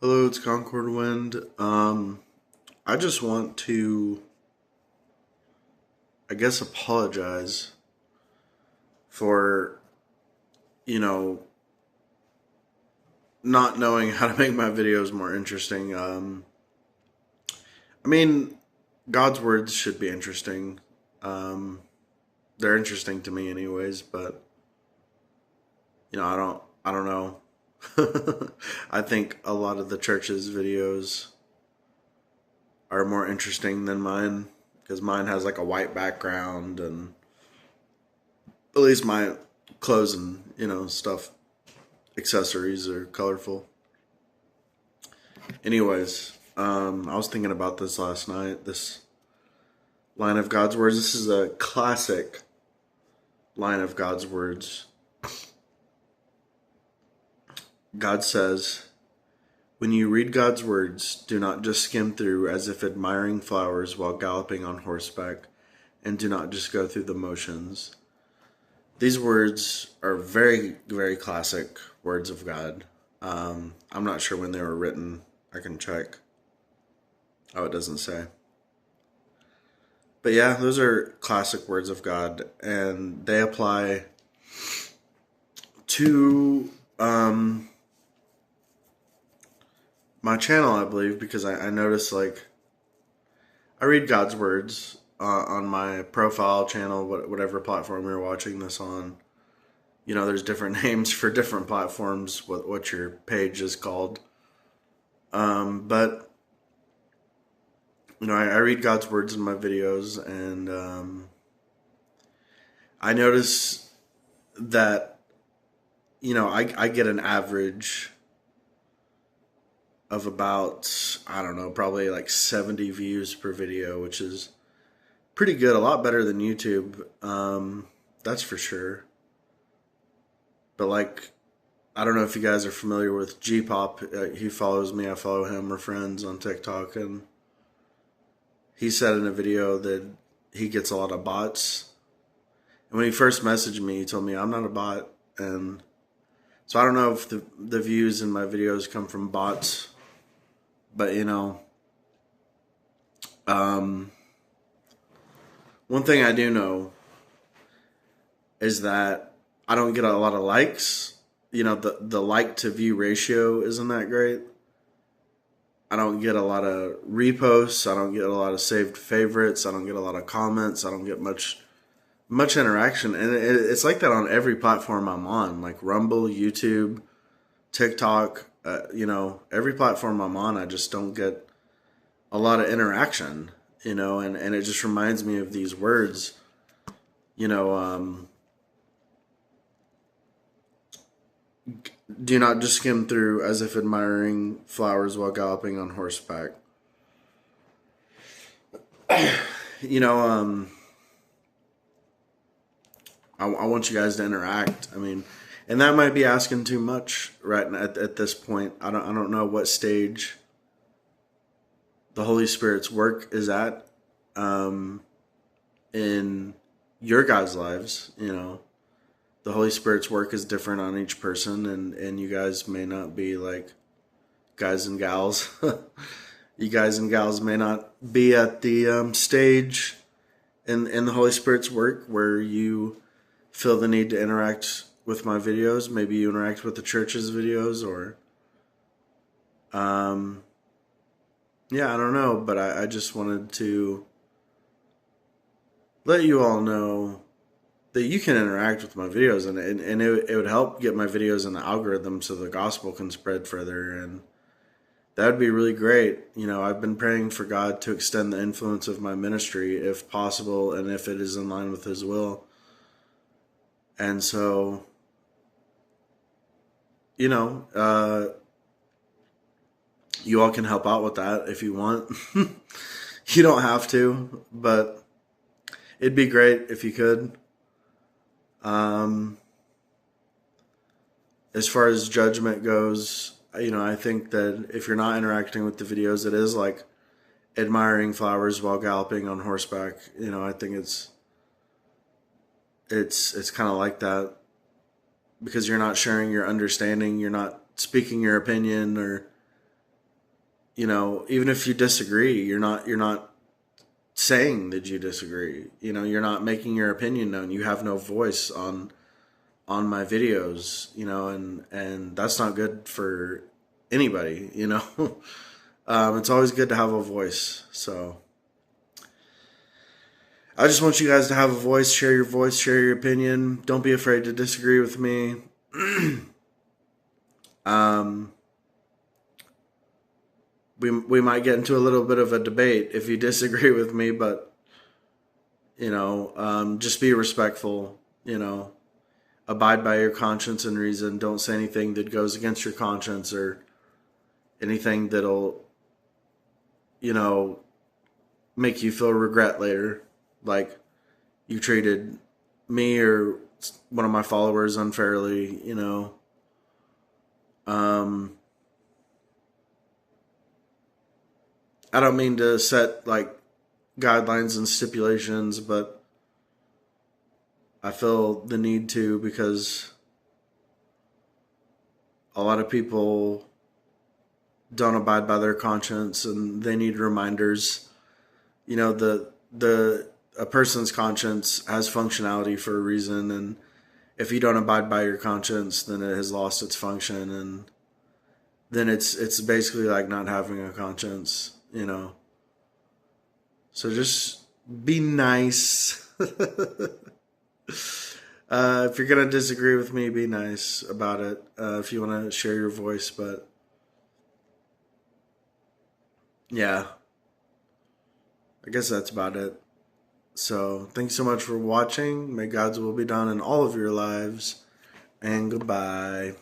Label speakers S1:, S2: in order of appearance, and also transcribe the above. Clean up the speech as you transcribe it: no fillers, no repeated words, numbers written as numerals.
S1: Hello, it's Concord Wind. I just want to, apologize for, you know, not knowing how to make my videos more interesting. I mean, God's words should be interesting. Um, they're interesting to me, anyways. But I don't know. I think a lot of the church's videos are more interesting than mine because mine has like a white background and at least my clothes and stuff, accessories are colorful. Anyways, I was thinking about this last night. This line of God's words. This is a classic line of God's words. God says, "When you read God's words, do not just skim through as if admiring flowers while galloping on horseback, and do not just go through the motions." These words are very, very classic words of God. I'm not sure when they were written. I can check. Oh, it doesn't say. But yeah, those are classic words of God, and they apply to my channel, I believe, because I noticed like I read God's words on my profile channel, whatever platform you're watching this on. There's different names for different platforms, what your page is called. But I read God's words in my videos, and I notice that I get an average of about, I don't know, probably like 70 views per video, which is pretty good, a lot better than YouTube. That's for sure. But like, I don't know if you guys are familiar with G-Pop. He follows me. I follow him. We're friends on TikTok, and he said in a video that he gets a lot of bots. And when he first messaged me, he told me I'm not a bot, and so I don't know if the views in my videos come from bots, but one thing I do know is that I don't get a lot of likes. The like to view ratio isn't that great. I don't get a lot of reposts. I don't get a lot of saved favorites. I don't get a lot of comments. I don't get much interaction, and it's like that on every platform I'm on, like Rumble, YouTube, TikTok. Every platform I'm on, I just don't get a lot of interaction. And it just reminds me of these words. You know, do not just skim through as if admiring flowers while galloping on horseback. you know, um, I want you guys to interact. I mean, and that might be asking too much right at this point. I don't know what stage the Holy Spirit's work is at in your guys' lives. The Holy Spirit's work is different on each person, and you guys may not be like guys and gals. You guys and gals may not be at the stage in the Holy Spirit's work where you feel the need to interact with my videos. Maybe you interact with the church's videos, or yeah, I don't know, but I just wanted to let you all know that you can interact with my videos, and it would help get my videos in the algorithm so the gospel can spread further, and that would be really great. I've been praying for God to extend the influence of my ministry if possible and if it is in line with His will. And so, you all can help out with that if you want. You don't have to, but it'd be great if you could. Um, as far as judgment goes, I think that if you're not interacting with the videos, it is like admiring flowers while galloping on horseback. I think it's kind of like that because you're not sharing your understanding, you're not speaking your opinion, or You know, even if you disagree, you're not saying that you disagree. You know, you're not making your opinion known. You have no voice on my videos, you know, and that's not good for anybody, you know. It's always good to have a voice. So I just want you guys to have a voice, share your opinion. Don't be afraid to disagree with me. um, we might get into a little bit of a debate if you disagree with me, but you know, just be respectful. You know, abide by your conscience and reason. Don't say anything that goes against your conscience or anything that'll, you know, make you feel regret later. Like you treated me or one of my followers unfairly, you know. Um, I don't mean to set like guidelines and stipulations, but I feel the need to because a lot of people don't abide by their conscience and they need reminders. You know, the a person's conscience has functionality for a reason, and if you don't abide by your conscience, then it has lost its function, and then it's basically like not having a conscience, you know. So just be nice. If you're gonna disagree with me, be nice about it. If you want to share your voice, but yeah, I guess that's about it. So thanks so much for watching. May God's will be done in all of your lives, and goodbye.